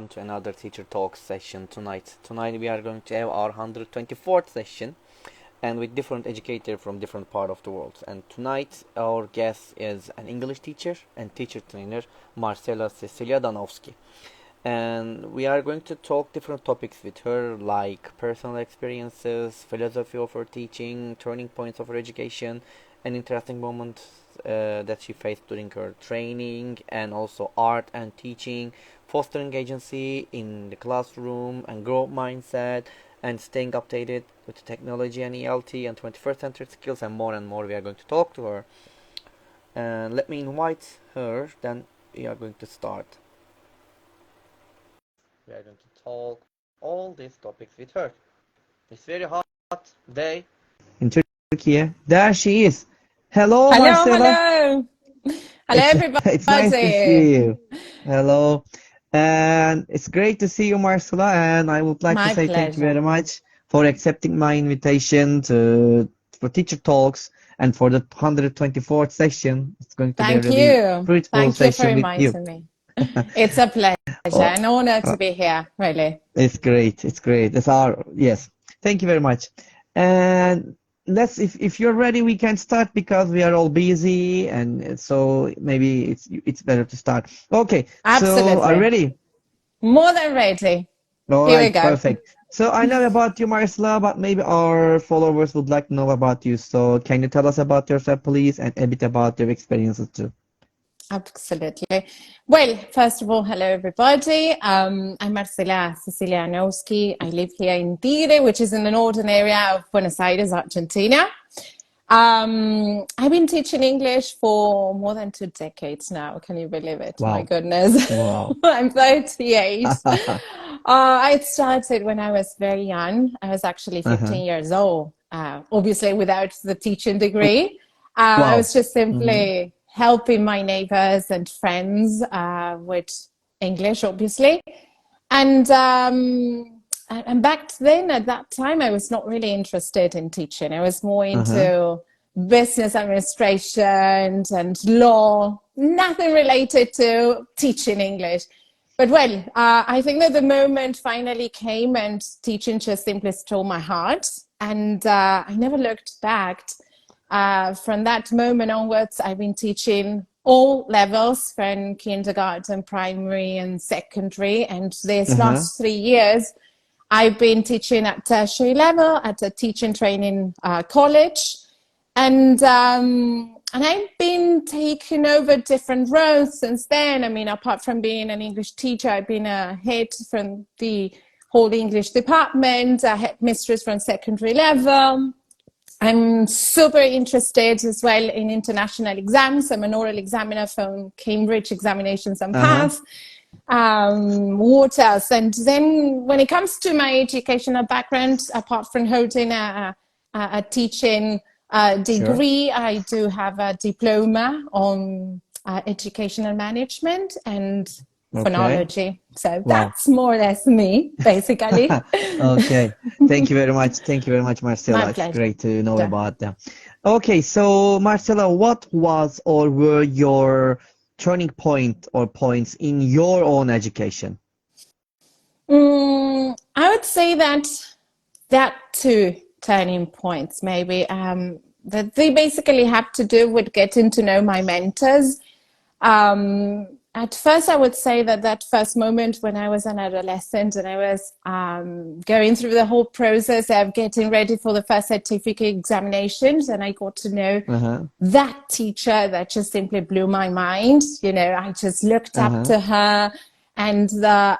to another Teacher Talk session tonight. Tonight we are going to have our 124th session and with different educator from different part of the world. And tonight our guest is an English teacher and teacher trainer, Marcela Cecilia Danowski. And we are going to talk different topics with her like personal experiences, philosophy of her teaching, turning points of her education, and interesting moments that she faced during her training, and also art and teaching, fostering agency in the classroom and growth mindset, and staying updated with technology and ELT and 21st century skills and more. We are going to talk to her. And let me invite her, then we are going to start. We are going to talk all these topics with her. It's very hot day in Turkey. There she is. Hello, Hello, Marcela. hello. Hello, It's everybody. it's nice to see you. Hello. And it's great to see you, Marcela. And I would like to My say thank you very pleasure. much for accepting my invitation to for Teacher Talks and for the 124th session. It's going to be a Thank really you. fruitful Thank you for session with you. inviting me. It's a pleasure, Oh, an honor uh, to be here, really. it's great. It's great. That's our yes. Thank you very much. And let's if you're ready, we can start because we are all busy, and so maybe it's better to start. Okay. So are you Absolutely. ready? More than ready. All Here we right. go. Perfect. So I know about you, Marcela, but maybe our followers would like to know about you. So can you tell us about yourself, please, and a bit about your experiences too? Absolutely. Well, first of all, hello, everybody. I'm Marcela Cecilia Danowski. I live here in Tigre, which is in the northern area of Buenos Aires, Argentina. I've been teaching English for more than 2 decades now. Can you believe it? My Wow. goodness. Wow. I'm 38. I started when I was very young. I was actually Uh-huh. 15 years old, obviously without the teaching degree. I was Wow. just Mm-hmm. simply helping my neighbors and friends with English, obviously. And and back then, at that time, I was not really interested in teaching. I was more Uh-huh. into business administration and law, nothing related to teaching English. But well, I think that the moment finally came and teaching just simply stole my heart. And I never looked back. From that moment onwards, I've been teaching all levels from kindergarten, primary, and secondary. And these Uh-huh. last 3 years, I've been teaching at tertiary level at a teaching training college, and I've been taking over different roles since then. I mean, apart from being an English teacher, I've been a head from the whole English department, a headmistress from secondary level. I'm super interested as well in international exams. I'm an oral examiner from Cambridge Examinations and Uh-huh. Path. What else? And then when it comes to my educational background, apart from holding a teaching Sure. degree, I do have a diploma on educational management and Okay. phonology. So Wow. that's more or less me, basically. Okay. Thank you very much. Thank you very much, My Marcela. It's pleasure. great to know about them. Okay, so Marcela, what was or were your turning point or points in your own education? I would say that two turning points, maybe, that they basically have to do with getting to know my mentors. At first, I would say that that first moment when I was an adolescent and I was going through the whole process of getting ready for the first certificate examinations, and I got to know Uh-huh. that teacher that just simply blew my mind. You know, I just looked up Uh-huh. to her and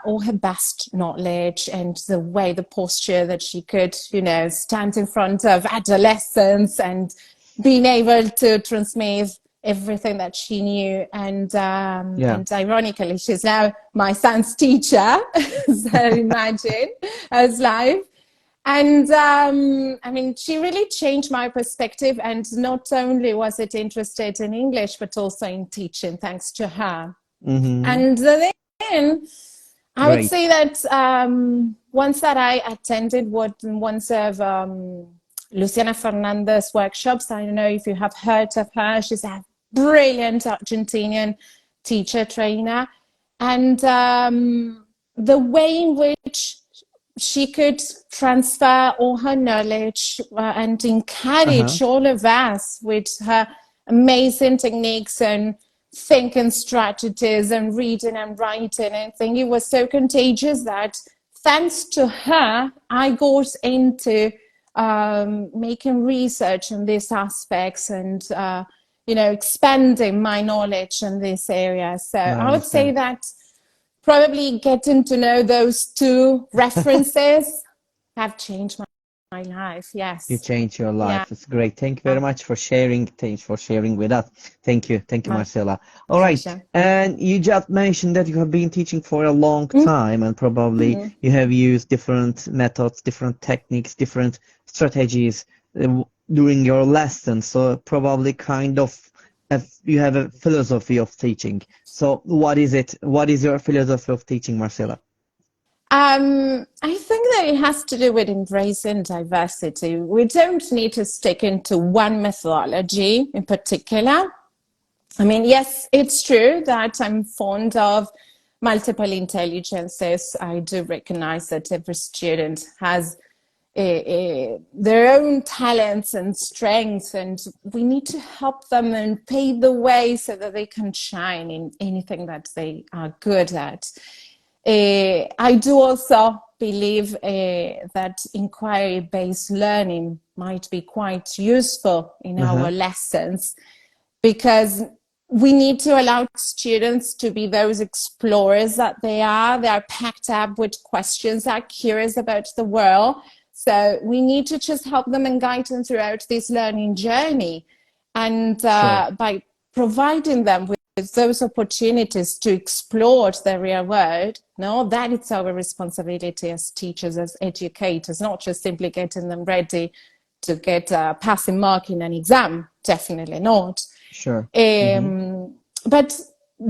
all her best knowledge and the way, the posture that she could, you know, stand in front of adolescents and being able to transmit everything that she knew. Yeah. And ironically, she's now my son's teacher. So imagine as life. And I mean, she really changed my perspective. And not only was it interested in English, but also in teaching, thanks to her. Mm-hmm. And then I would Great. say that once that I attended once of Luciana Fernandez workshops. I don't know if you have heard of her. She's a brilliant Argentinian teacher trainer. And the way in which she could transfer all her knowledge and Uh-huh. encourage all of us with her amazing techniques and thinking strategies and reading and writing. I think it was so contagious that thanks to her, I got into making research on these aspects and expanding my knowledge in this area. So I I would say understand. that probably getting to know those two references have changed my life. You Yes. changed your Yeah. life. It's great. Thank you very much for sharing. Thanks for sharing with us. Thank you. Thank you, My Marcela. All right. pleasure. And you just mentioned that you have been teaching for a long time and probably Mhm. you have used different methods, different techniques, different strategies during your lessons. So probably kind of you have a philosophy of teaching. So what is it? What is your philosophy of teaching, Marcela? I think that it has to do with embracing diversity. We don't need to stick into one methodology in particular. I mean, yes, it's true that I'm fond of multiple intelligences. I do recognize that every student has their own talents and strengths, and we need to help them and pave the way so that they can shine in anything that they are good at. I do also believe that inquiry-based learning might be quite useful in our Uh-huh. lessons because we need to allow students to be those explorers that they are. They are packed up with questions, are curious about the world. So we need to just help them and guide them throughout this learning journey. And Sure. by providing them with those opportunities to explore the real world, no, that is our responsibility as teachers, as educators, not just simply getting them ready to get a passing mark in an exam. Definitely not. Sure. Mm-hmm. But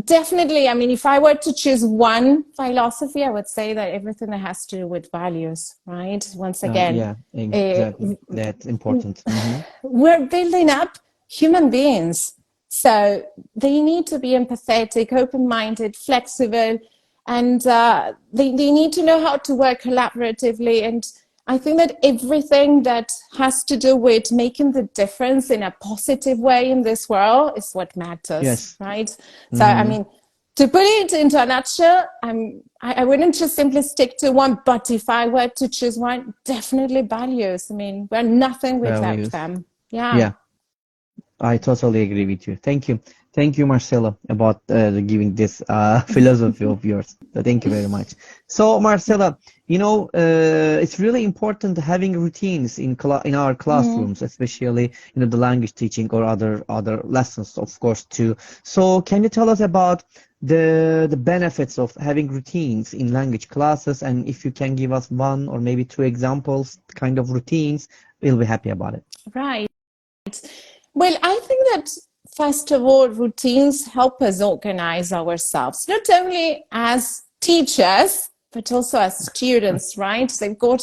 definitely, I mean, if I were to choose one philosophy, I would say that everything that has to do with values, right? Once again, Yeah, uh, exactly. That's important. Mm-hmm. we're building up human beings. So they need to be empathetic, open minded, flexible, and they need to know how to work collaboratively. And I think that everything that has to do with making the difference in a positive way in this world is what matters, Yes. right? So, I Mm-hmm. mean, to put it into a nutshell, I wouldn't just simply stick to one, but if I were to choose one, definitely values. I mean, we're nothing without Values. them. Yeah. Yeah, I totally agree with you. Thank you. Thank you, Marcelo, about giving this philosophy of yours. Thank you very much. So, Marcela, it's really important having routines in our Mm. classrooms, especially the language teaching or other lessons, of course, too. So, can you tell us about the benefits of having routines in language classes, and if you can give us one or maybe two examples, kind of routines, we'll be happy about it. Right. Well, I think that first of all, routines help us organize ourselves, not only as teachers, but also as students, right? They've got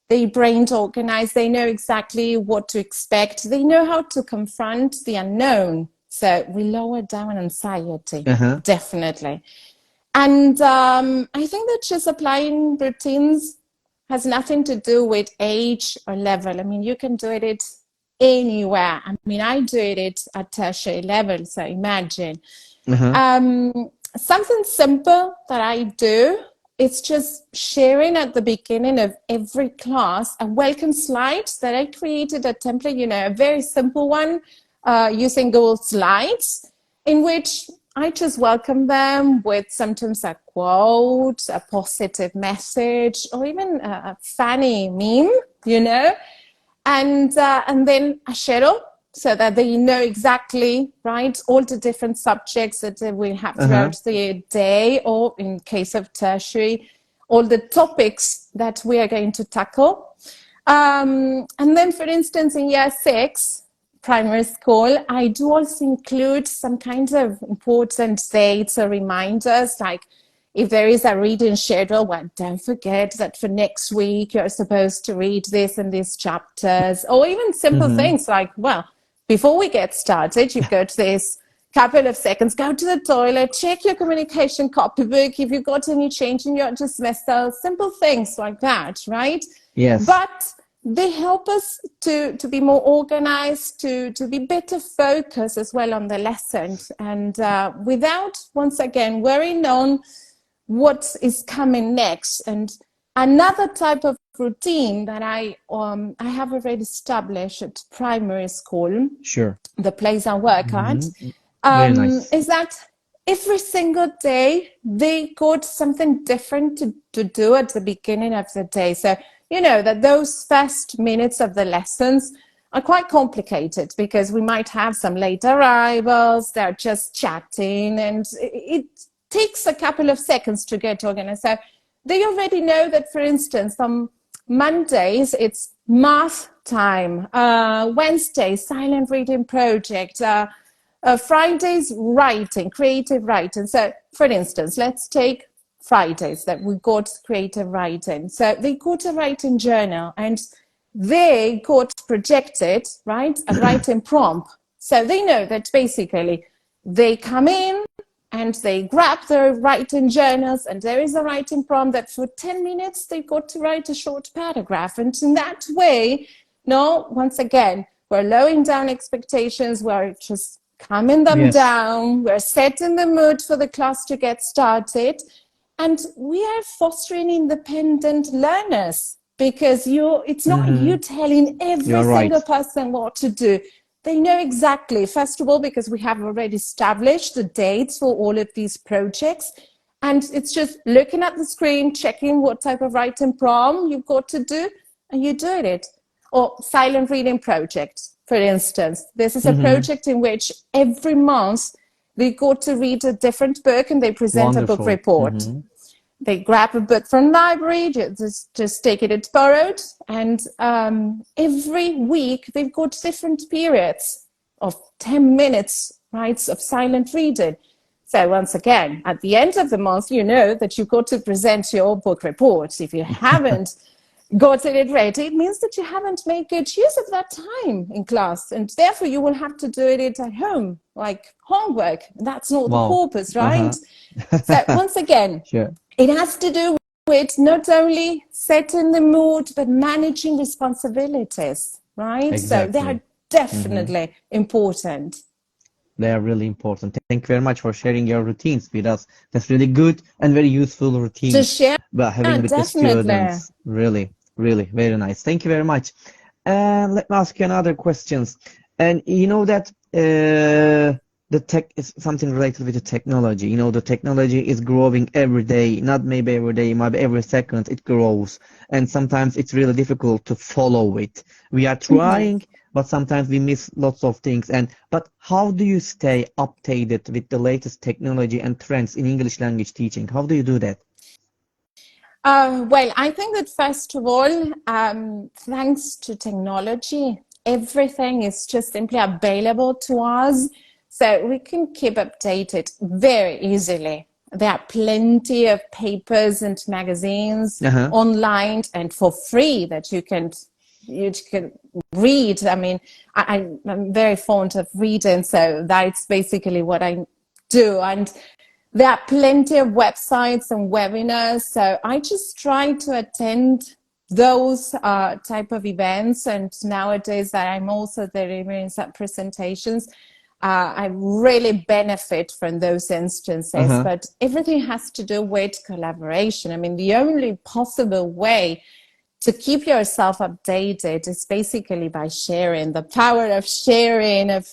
their brains organized, they know exactly what to expect, they know how to confront the unknown. So we lower down anxiety, Uh-huh. definitely. And I think that just applying routines has nothing to do with age or level. I mean, you can do it anywhere. I mean, I do it at tertiary level, so imagine. Uh-huh. Something simple that I do is just sharing at the beginning of every class a welcome slide that I created a template, a very simple one using Google Slides, in which I just welcome them with sometimes a quote, a positive message, or even a funny meme, and then a schedule so that they know exactly, right, all the different subjects that we have Uh-huh. throughout the day, or in case of tertiary, all the topics that we are going to tackle. And then, for instance, in year 6, primary school, I do also include some kinds of important dates or reminders, like if there is a reading schedule, well, don't forget that for next week you're supposed to read this and these chapters, or even simple Mm-hmm. things like, well, before we get started, you've got this couple of seconds, go to the toilet, check your communication copybook if you've got any change in your dismissal, simple things like that, right? Yes. But they help us to be more organized, to be better focused as well on the lesson, and without, once again, worrying on what is coming next. And another type of routine that I have already established at primary school, Sure. the place I work at, Very nice. is that every single day they got something different to do at the beginning of the day. So, you know, that those first minutes of the lessons are quite complicated because we might have some late arrivals, they're just chatting, and it takes a couple of seconds to get organized. So they already know that, for instance, on Mondays, it's math time, Wednesday, silent reading project, Fridays, writing, creative writing. So, for instance, let's take Fridays that we got creative writing. So they got a writing journal and they got projected, right, a writing prompt. So they know that basically they come in and they grab their writing journals and there is a writing prompt that for 10 minutes they've got to write a short paragraph. And in that way, no, once again, we're lowering down expectations, we're just calming them down, we're setting the mood for the class to get started. And we are fostering independent learners because it's not you telling every single person what to do. They know exactly, first of all, because we have already established the dates for all of these projects. And it's just looking at the screen, checking what type of writing prompt you've got to do, and you're doing it. Or silent reading project, for instance. This is a project in which every month they go to read a different book and they present a book report. They grab a book from library, just take it as borrowed, and every week they've got different periods of 10 minutes, right, of silent reading. So once again, at the end of the month, you know that you've got to present your book report. If you haven't gotten it ready, it means that you haven't made good use of that time in class, and therefore you will have to do it at home, like homework. That's not the purpose, right? So once again, it has to do with not only setting the mood, but managing responsibilities, right? Exactly. So they are definitely important. They are really important. Thank you very much for sharing your routines with us. That's really good and very useful routines to share about having with definitely. the students. Really, really very nice. Thank you very much. Let me ask you another questions. And you know that the tech is something related with the technology. You know, the technology is growing every day, not maybe every day, maybe every second it grows. And sometimes it's really difficult to follow it. We are trying, but sometimes we miss lots of things. But how do you stay updated with the latest technology and trends in English language teaching? How do you do that? Well, I think that first of all, thanks to technology, everything is just simply available to us. So we can keep updated very easily. There are plenty of papers and magazines online and for free that you can read. I mean, I'm very fond of reading, so that's basically what I do. And there are plenty of websites and webinars, so I just try to attend those type of events. And nowadays that I'm also delivering some presentations, I really benefit from those instances. But everything has to do with collaboration. I mean, the only possible way to keep yourself updated is basically by sharing. The power of sharing, of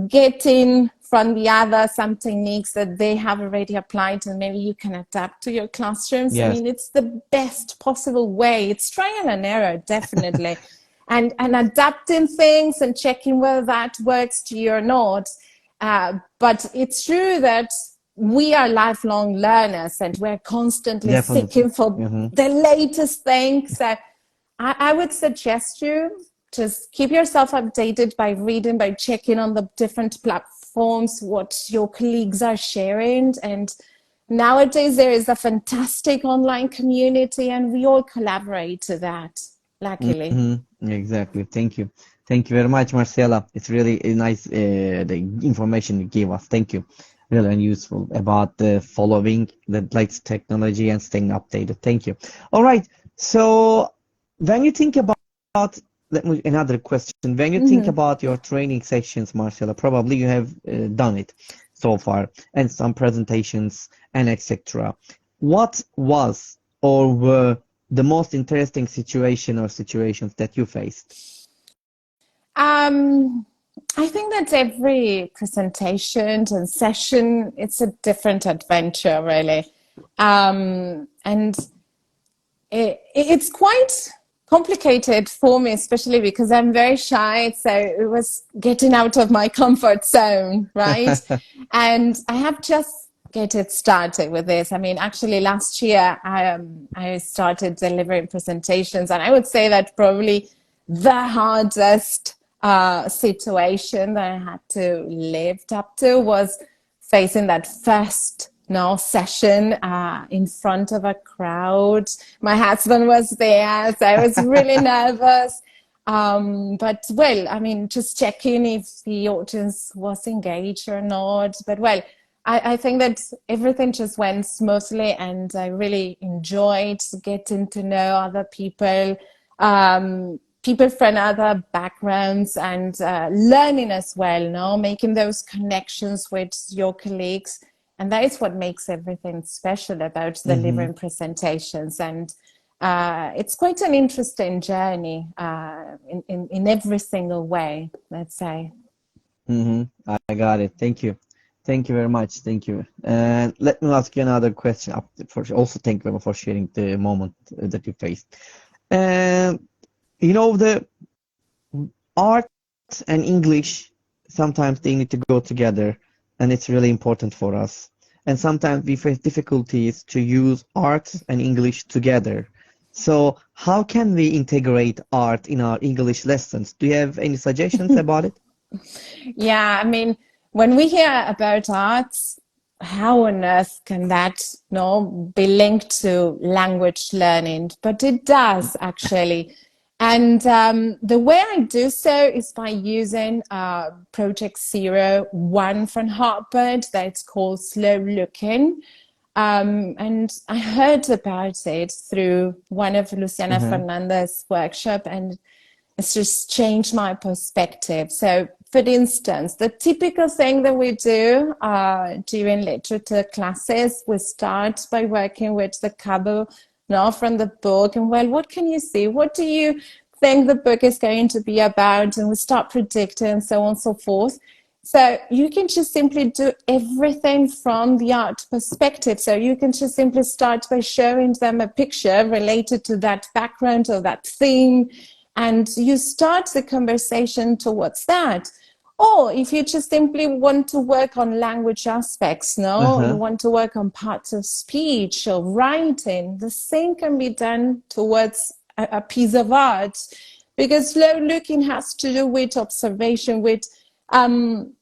getting from the other some techniques that they have already applied and maybe you can adapt to your classrooms. I mean, it's the best possible way. It's trial and error, definitely. and adapting things and checking whether that works to you or not. But it's true that we are lifelong learners and we're constantly seeking for the latest things. So I would suggest you just keep yourself updated by reading, by checking on the different platforms, what your colleagues are sharing. And nowadays there is a fantastic online community and we all collaborate to that, luckily. Exactly. Thank you. Thank you very much, Marcela. It's really nice the information you gave us. Thank you. Really useful about the following the latest technology and staying updated. Thank you. All right. So when you think about another question, when you think Mhm. about your training sessions, Marcela, probably you have done it so far and some presentations and etc. What was or were the most interesting situation or situations that you faced? Um, I think that every presentation and session, it's a different adventure, really. And it's quite complicated for me, especially because I'm very shy. So it was getting out of my comfort zone, right? And I have just get it started with this. I mean, actually, last year I started delivering presentations, and I would say that probably the hardest situation that I had to live up to was facing that first session in front of a crowd. My husband was there, so I was really nervous. But well, I mean, just checking if the audience was engaged or not. But well, I think that everything just went smoothly, and I really enjoyed getting to know other people, people from other backgrounds, and learning as well, no, making those connections with your colleagues. And that is what makes everything special about Mm-hmm. delivering presentations. And it's quite an interesting journey in every single way, let's say. Mm-hmm. I got it. Thank you. Thank you very much. Thank you. And let me ask you another question. For also, thank you for sharing the moment that you faced. And the art and English sometimes they need to go together, and it's really important for us. And sometimes we face difficulties to use art and English together. So, how can we integrate art in our English lessons? Do you have any suggestions about it? Yeah, I mean, when we hear about arts, how on earth can that be linked to language learning? But it does actually. And the way I do so is by using Project Zero One from Harvard that's called Slow Looking. And I heard about it through one of Luciana Uh-huh. Fernandez's workshop, and it's just changed my perspective. So, for instance, the typical thing that we do during literature classes, we start by working with the cover now from the book. And well, what can you see? What do you think the book is going to be about? And we start predicting and so on and so forth. So you can just simply do everything from the art perspective. So you can just simply start by showing them a picture related to that background or that theme, and you start the conversation towards that. Or if you just simply want to work on language aspects, no, you Uh-huh. want to work on parts of speech or writing, the same can be done towards a piece of art, because slow looking has to do with observation, with um,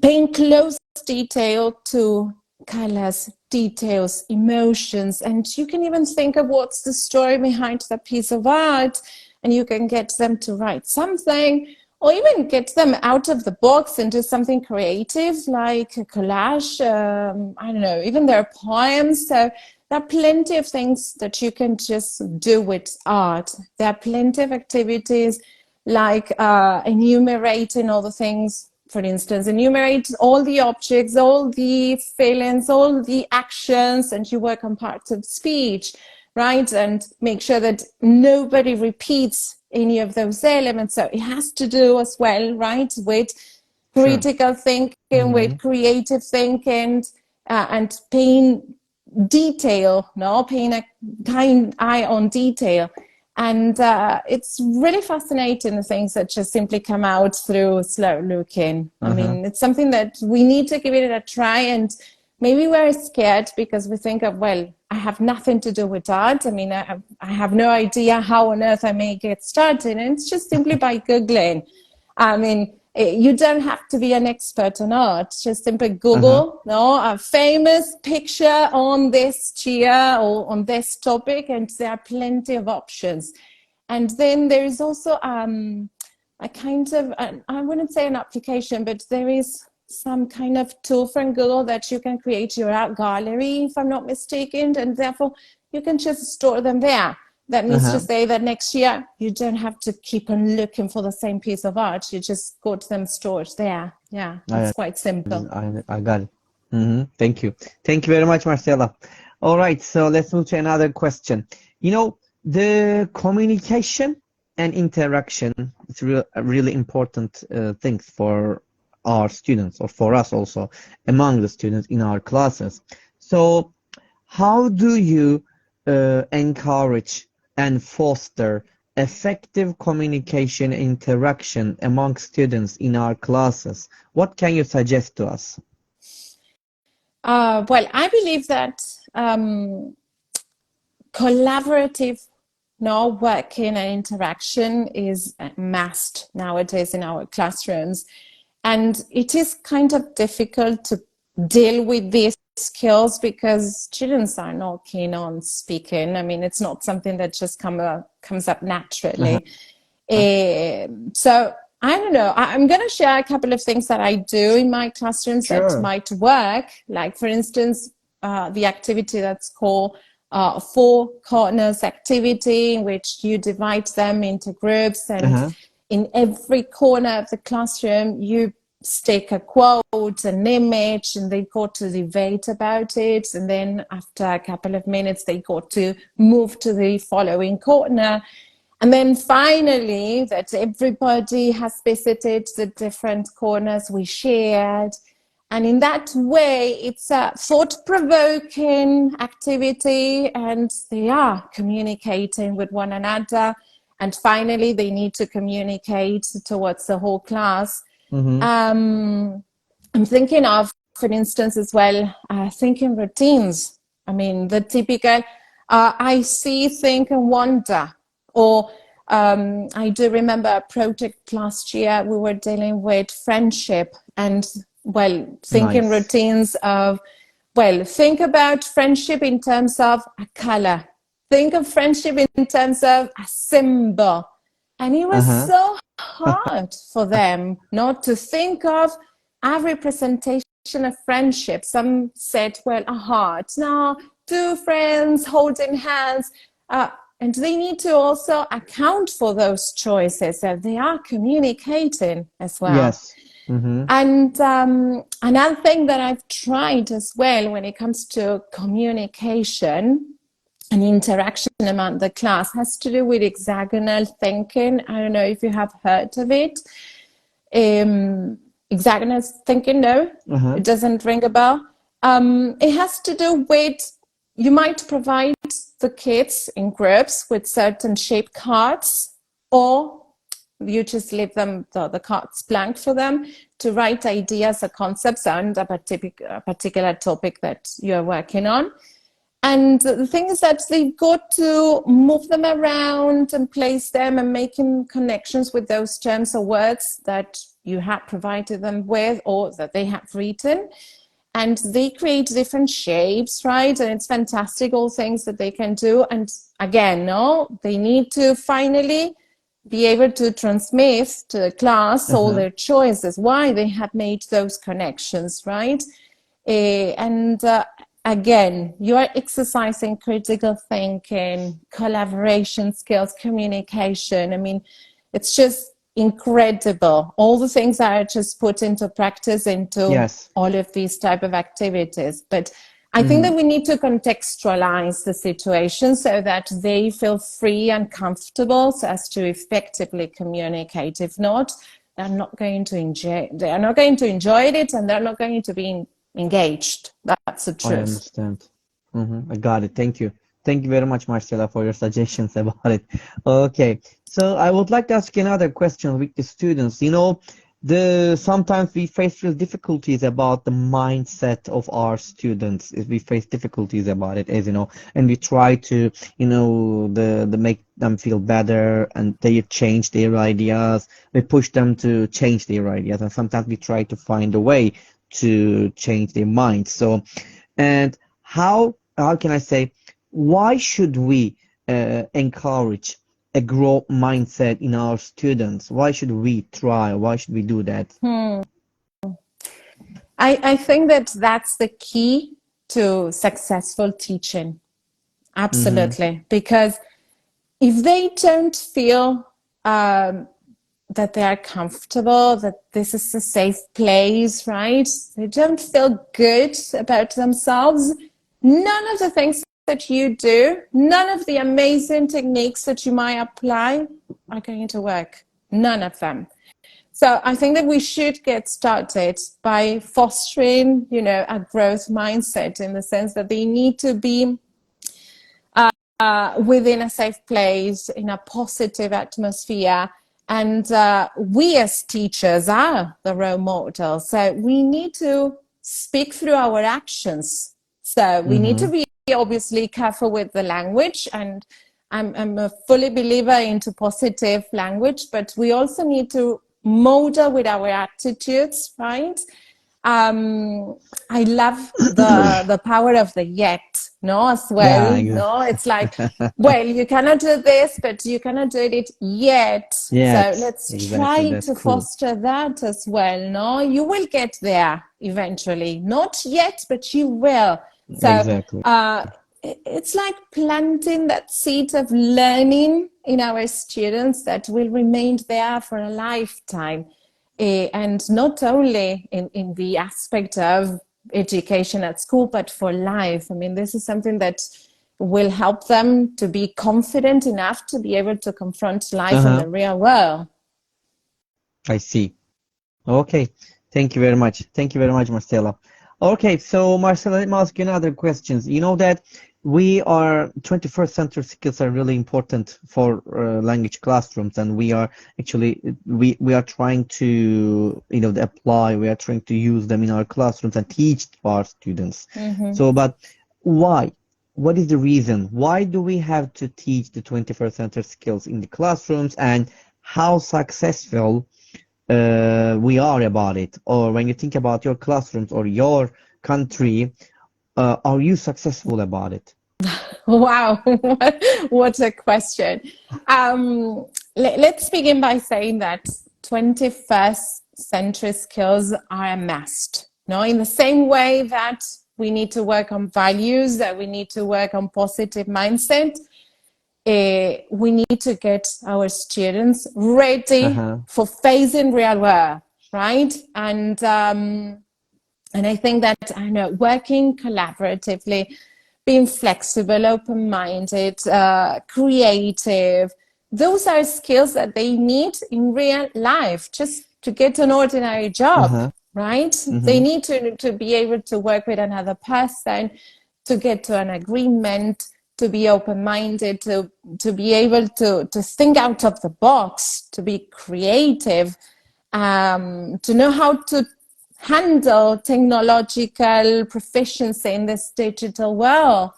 paying close detail to colors, details, emotions, and you can even think of what's the story behind that piece of art, and you can get them to write something, or even get them out of the box and do something creative like a collage. I don't know, even their poems. So there are plenty of things that you can just do with art. There are plenty of activities like enumerating all the things. For instance, enumerate all the objects, all the feelings, all the actions, and you work on parts of speech, right? And make sure that nobody repeats any of those elements. So it has to do as well, right, with Sure. critical thinking, Mm-hmm. with creative thinking, and paying detail, no, paying a kind eye on detail. And it's really fascinating, the things that just simply come out through slow looking. I Uh-huh. mean, it's something that we need to give it a try. And maybe we're scared because we think of, well, I have nothing to do with art. I mean, I have no idea how on earth I may get started. And it's just simply by Googling. I mean, you don't have to be an expert on art. Just simply Uh-huh. Google, no, a famous picture on this chair or on this topic, and there are plenty of options. And then there is also a kind of, I wouldn't say an application, but there is some kind of tool from Google that you can create your art gallery, if I'm not mistaken, and therefore you can just store them there. That means to say that next year you don't have to keep on looking for the same piece of art. You just got them stored there. Yeah, it's quite simple. I got it. Thank you. Thank you very much, Marcela. All right, so let's move to another question. You know, the communication and interaction is really important things for our students, or for us also, among the students in our classes. So how do you encourage and foster effective communication and interaction among students in our classes? What can you suggest to us? Well, I believe that collaborative working and interaction is a must nowadays in our classrooms. And it is kind of difficult to deal with these skills because students are not keen on speaking. I mean, it's not something that just comes up naturally. So I don't know. I'm going to share a couple of things that I do in my classrooms that might work. Like, for instance, the activity that's called Four Corners activity, in which you divide them into groups, and in every corner of the classroom, you stick a quote, an image, and they got to debate about it. And then after a couple of minutes, they got to move to the following corner. And then finally, that everybody has visited the different corners we shared. And in that way, it's a thought-provoking activity, and they are communicating with one another. And finally, they need to communicate towards the whole class. I'm thinking of, for instance, as well, thinking routines. I mean, the typical, I see, think, and wonder. Or I do remember a project last year, we were dealing with friendship and, well, thinking routines of, well, think about friendship in terms of a color. Think of friendship in terms of a symbol. And it was so hard for them not to think of a representation of friendship. Some said, well, a heart. No, two friends holding hands. And they need to also account for those choices, that they are communicating as well. Yes. And another thing that I've tried as well when it comes to communication and interaction among the class has to do with hexagonal thinking. I don't know if you have heard of it. Hexagonal thinking, no, it doesn't ring a bell. It has to do with, you might provide the kids in groups with certain shaped cards, or you just leave them the cards blank for them to write ideas or concepts on a particular topic that you're working on. And the thing is that they've got to move them around and place them and making connections with those terms or words that you have provided them with or that they have written. And they create different shapes, right? And it's fantastic, all things that they can do. And again, they need to finally be able to transmit to the class all their choices, why they have made those connections, right? Again, you are exercising critical thinking, collaboration skills, communication. I mean, it's just incredible. All the things that are just put into practice into all of these type of activities. But I think that we need to contextualize the situation so that they feel free and comfortable so as to effectively communicate. If not, they're not going to enjoy it, and they're not going to be engaged. That's the truth. I understand. I got it. Thank you. Thank you very much, Marcela, for your suggestions about it. Okay, so I would like to ask another question with the students. You know, sometimes we face real difficulties about the mindset of our students. We face difficulties about it, as you know, and we try to, the make them feel better, and they change their ideas. We push them to change their ideas, and sometimes we try to find a way to change their minds. So, and how can I say, why should we encourage a growth mindset in our students? Why should we try? Why should we do that? I think that that's the key to successful teaching. Mm-hmm. Absolutely. Because if they don't feel that they are comfortable, that this is a safe place, right? They don't feel good about themselves. None of the things that you do, none of the amazing techniques that you might apply are going to work. None of them. So I think that we should get started by fostering, a growth mindset in the sense that they need to be within a safe place, in a positive atmosphere. And we as teachers are the role models. So we need to speak through our actions. So we need to Mm-hmm. be obviously careful with the language. And I'm a fully believer into positive language, but we also need to model with our attitudes, right? um I love the power of the yet, no, as Yeah, well. No, exactly. it's like, well, you cannot do this, but you cannot do it yet. So Yes, let's exactly. try That's to cool. foster that as well. No, you will get there eventually. Not yet, but you will. So Exactly. it's like planting that seed of learning in our students that will remain there for a lifetime. And not only in the aspect of education at school, but for life. I mean, this is something that will help them to be confident enough to be able to confront life in Uh-huh. the real world. I see. Okay. Thank you very much. Thank you very much, Marcela. Okay, so Marcela, let me ask you another questions. You know that we are 21st century skills are really important for language classrooms, and we are actually we are trying to apply. We are trying to use them in our classrooms and teach to our students. Mm-hmm. So, but why? What is the reason? Why do we have to teach the 21st century skills in the classrooms, and how successful we are about it? Or when you think about your classrooms or your country, are you successful about it? Wow, what a question. Um, let's begin by saying that 21st century skills are a must. No, in the same way that we need to work on values, that we need to work on positive mindset, we need to get our students ready Uh-huh. for facing real world, right? And I think that, I know, working collaboratively, being flexible, open-minded, creative, those are skills that they need in real life just to get an ordinary job, Uh-huh. right? They Mm-hmm. need to be able to work with another person, to get to an agreement, to be open-minded, to be able to think out of the box, to be creative, to know how to handle technological proficiency in this digital world.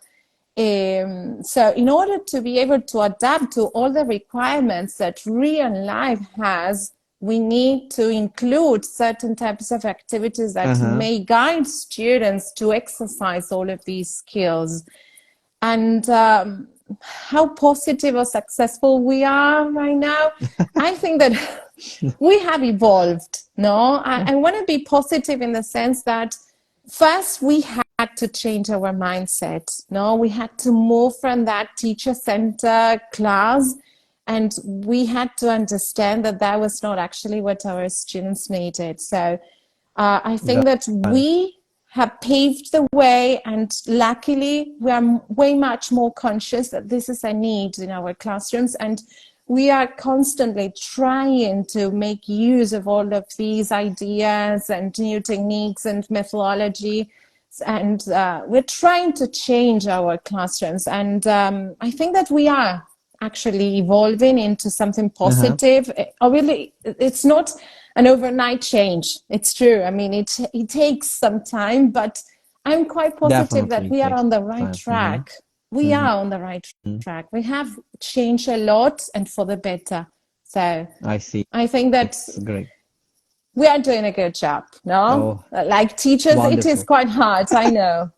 So in order to be able to adapt to all the requirements that real life has, we need to include certain types of activities that Uh-huh. may guide students to exercise all of these skills. And how positive or successful we are right now, I think that we have evolved. No, I want to be positive in the sense that first we had to change our mindset. No, we had to move from that teacher center class, and we had to understand that that was not actually what our students needed. So I think Got that it. we have paved the way, and luckily we are way much more conscious that this is a need in our classrooms, and we are constantly trying to make use of all of these ideas and new techniques and methodology, and we're trying to change our classrooms. And I think that we are actually evolving into something Uh-huh. positive. Obviously, it's not an overnight change. It's true. I mean, it takes some time, but I'm quite positive that Definitely we are takes on the right time. Mm-hmm. track. We Mm-hmm. are on the right track. We have changed a lot and for the better. So I see. I think that It's great. we are doing a good job. No, Oh, like teachers, it is wonderful. quite hard. I know.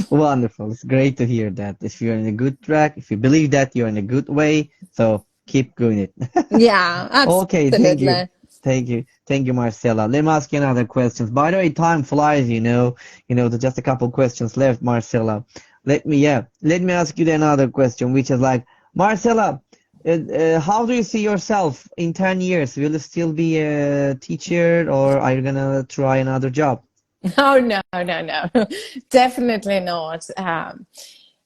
Wonderful. It's great to hear that. If you're in a good track, if you believe that you're in a good way, so keep doing it. Yeah, Okay, thank you. absolutely. Thank you. Thank you, Marcela. Let me ask you another question. By the way, time flies, you know. There's just a couple questions left, Marcela. Let me ask you another question, which is like, Marcela, how do you see yourself in 10 years? Will you still be a teacher or are you gonna try another job? Oh, no, no, no, definitely not.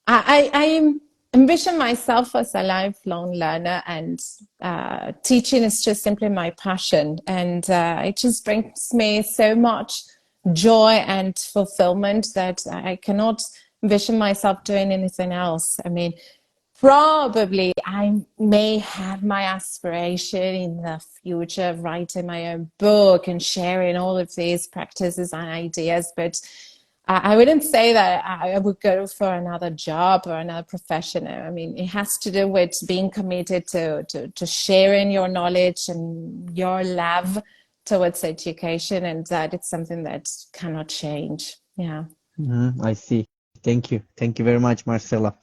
I envision myself as a lifelong learner, and teaching is just simply my passion. And it just brings me so much joy and fulfillment that I cannot envision myself doing anything else. I mean, probably I may have my aspiration in the future of writing my own book and sharing all of these practices and ideas, but I wouldn't say that I would go for another job or another profession. I mean, it has to do with being committed to sharing your knowledge and your love towards education, and that it's something that cannot change. Yeah. I see. Thank you. Thank you very much, Marcela.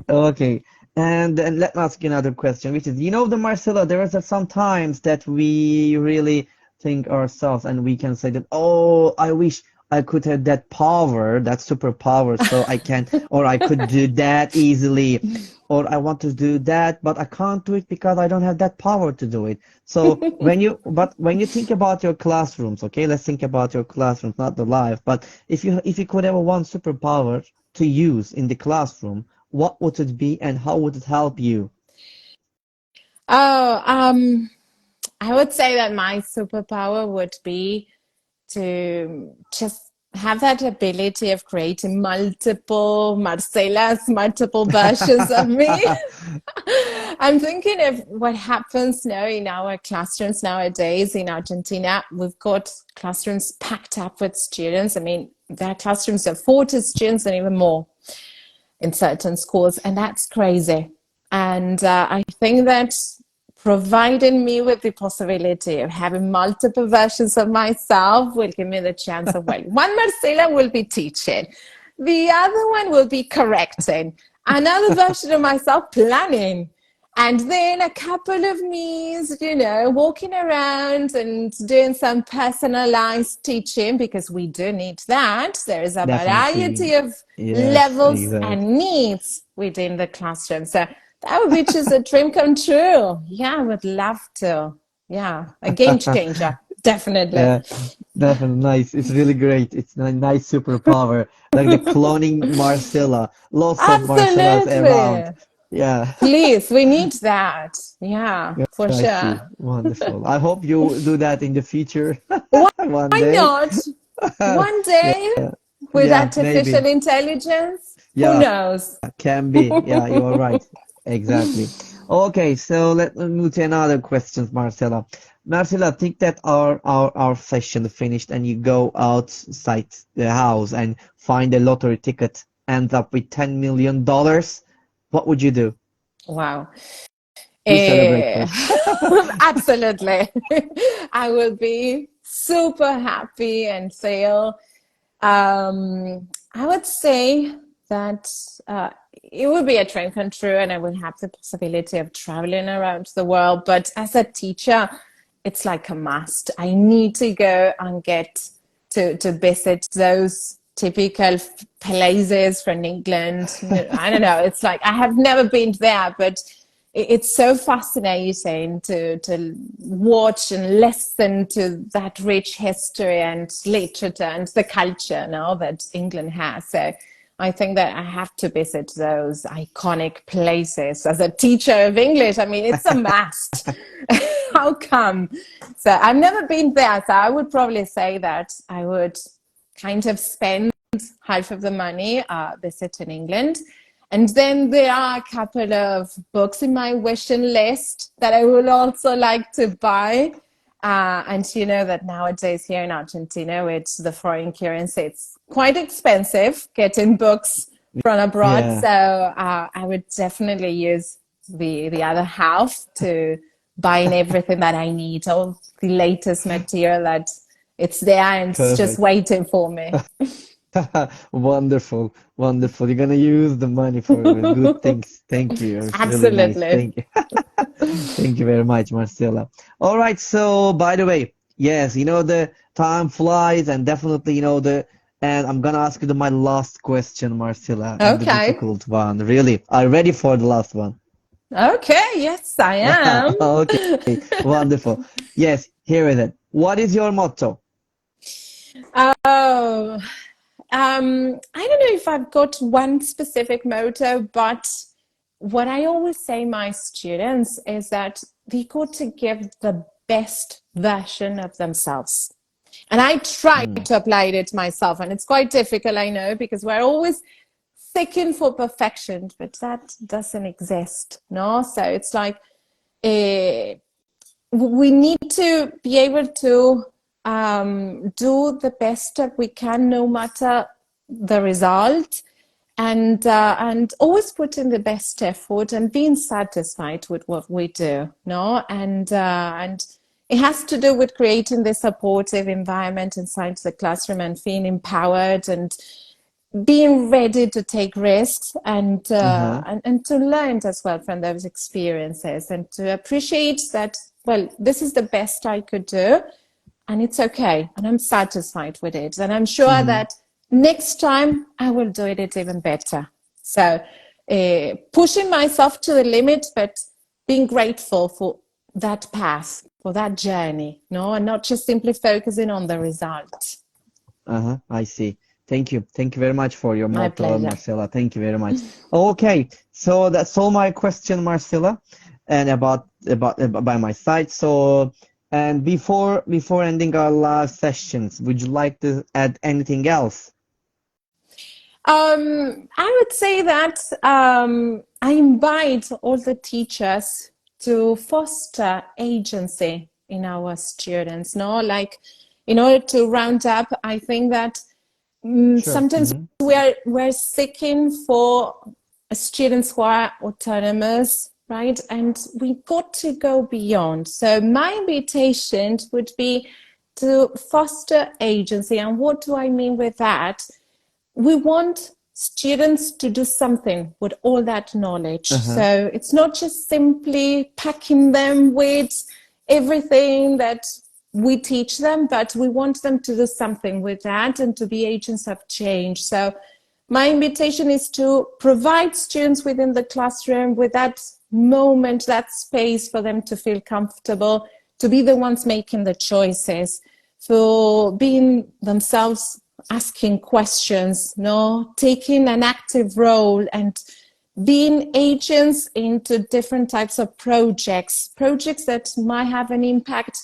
Okay. And then let me ask you another question, which is, the Marcela, there is sometimes that we really think ourselves and we can say that, oh, I wish I could have that power, that superpower, so I can, or I could do that easily, or I want to do that, but I can't do it because I don't have that power to do it. So when you think about your classrooms, okay, let's think about your classrooms, not the life, but if you could have one superpower to use in the classroom, what would it be and how would it help you? Oh, I would say that my superpower would be to just have that ability of creating multiple Marcelas, multiple versions of me. I'm thinking of what happens now in our classrooms nowadays in Argentina. We've got classrooms packed up with students. I mean, there are classrooms of 40 students and even more in certain schools, and that's crazy. And I think that providing me with the possibility of having multiple versions of myself will give me the chance of, well, one Marcela will be teaching, the other one will be correcting, another version of myself planning, and then a couple of me's, walking around and doing some personalized teaching, because we do need that. There is a Definitely. variety of Yes, levels exactly. and needs within the classroom. So that would be just a dream come true. Yeah, I would love to. Yeah, a game changer, definitely. Yeah, definitely nice. It's really great. It's a nice superpower, like the cloning Marcella. Lots of Marcellas around. Absolutely. Yeah, Please, we need that. Yeah, yeah, for I see. sure. Wonderful. I hope you do that in the future Why one day. not? One day with Yeah, artificial maybe. intelligence, who Yeah, knows? can be. Yeah, you are right. Exactly. Okay, so let me move to another question, Marcela. Marcela, think that our session finished and you go outside the house and find a lottery ticket, ends up with $10 million. What would you do? Wow. You celebrate Eh, first. absolutely. I will be super happy and feel, I would say that it would be a dream come true, and I would have the possibility of traveling around the world. But as a teacher, it's like a must. I need to go and get to visit those typical places from England. I don't know. It's like I have never been there, but it's so fascinating to watch and listen to that rich history and literature and the culture now that England has. So I think that I have to visit those iconic places as a teacher of English. I mean, it's a must. How come? So I've never been there. So I would probably say that I would kind of spend half of the money visiting England. And then there are a couple of books in my wishing list that I would also like to buy. And you know that nowadays here in Argentina, with the foreign currency, it's quite expensive getting books from abroad. Yeah, So I would definitely use the other half to buying everything that I need, all the latest material that it's there and it's just perfect. waiting for me. Wonderful, wonderful. You're gonna use the money for good things. Thank you. It's really nice. Absolutely. Thank you. Thank you very much, Marcela. All right, so by the way, yes, the time flies, and definitely, and I'm gonna ask you my last question, Marcela, and the Okay. difficult one. Really, are you ready for the last one? Okay. Yes, I am. Okay, wonderful. Yes, here is it. What is your motto? Oh, I don't know if I've got one specific motto, but what I always say my students is that they got to give the best version of themselves. And I try Mm, to apply it myself, and it's quite difficult, I know, because we're always seeking for perfection, but that doesn't exist, no? So it's like uh, we need to be able to do the best that we can, no matter the result, and always put in the best effort and being satisfied with what we do, no? And it has to do with creating this supportive environment inside the classroom and feeling empowered and being ready to take risks uh-huh. and to learn as well from those experiences and to appreciate that, well, this is the best I could do and it's okay and I'm satisfied with it and I'm sure Mm-hmm. that next time I will do it even better. So pushing myself to the limit, but being grateful for that path, for that journey, no, and not just simply focusing on the result. Uh-huh, I see. Thank you. Thank you very much for your My motto, pleasure. Marcela. Thank you very much. Okay, so that's all my question, Marcela, and about by my side. So, and before ending our last sessions, would you like to add anything else? I would say that I invite all the teachers to foster agency in our students. No, like in order to round up, I think that Sure. sometimes Mm-hmm. we're seeking for students who are autonomous, right? And we got to go beyond. So my invitation would be to foster agency. And what do I mean with that? We want students to do something with all that knowledge. Uh-huh. So it's not just simply packing them with everything that we teach them, but we want them to do something with that and to be agents of change. So my invitation is to provide students within the classroom with that moment, that space for them to feel comfortable, to be the ones making the choices, for being themselves, asking questions, no, taking an active role and being agents into different types of projects that might have an impact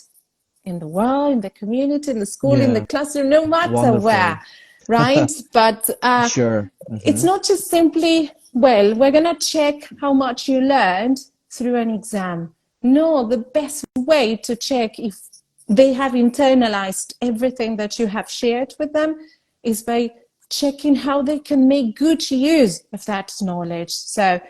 in the world, in the community, in the school, in the Yeah, classroom, no matter wonderful. where, right? But Sure. it's Mm-hmm. not just simply, well, we're going to check how much you learned through an exam. No, the best way to check if they have internalized everything that you have shared with them is by checking how they can make good use of that knowledge. So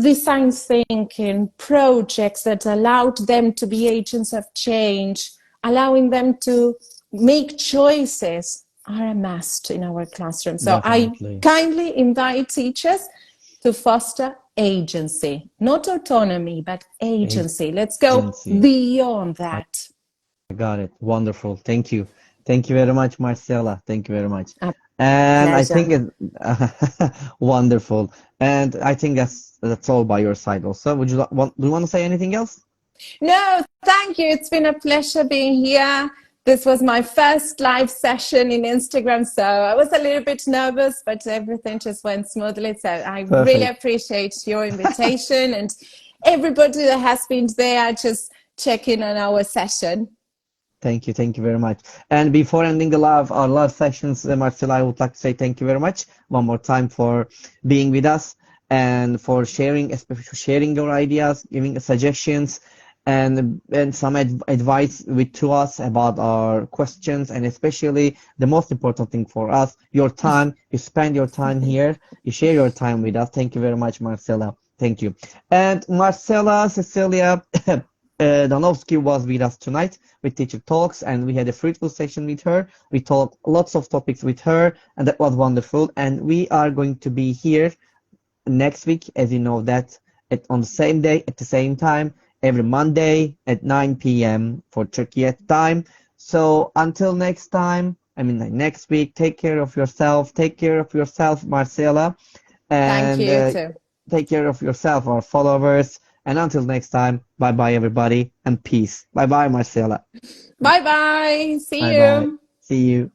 design thinking projects that allowed them to be agents of change, allowing them to make choices are a must in our classroom. So I Definitely. kindly invite teachers to foster agency, not autonomy, but agency. Let's go Agency. beyond that. I got it. Wonderful. Thank you. Thank you very much, Marcela. Thank you very much. A And I think pleasure. it wonderful. And I think that's all by your side also. Do you want to say anything else? No, thank you. It's been a pleasure being here. This was my first live session in Instagram, so I was a little bit nervous, but everything just went smoothly. So I really Perfect. appreciate your invitation and everybody that has been there just checking on our session. Thank you. Thank you very much. And before ending our live sessions, Marcela, I would like to say thank you very much one more time for being with us and for sharing, especially sharing your ideas, giving suggestions, and some advice with to us about our questions, and especially the most important thing for us, your time. You spend your time here. You share your time with us. Thank you very much, Marcela. Thank you. And Marcela Cecilia Danowski was with us tonight with Teacher Talks, and we had a fruitful session with her. We talked lots of topics with her, and that was wonderful. And we are going to be here next week, as you know that. on the same day at the same time every Monday at 9 p.m. for Turkey time. So until next time, I mean like next week, take care of yourself. Take care of yourself, Marcela, Thank and you too. take care of yourself, our followers. And until next time, bye bye everybody and peace. Bye bye, Marcela. Bye bye. See Bye bye. you. See you.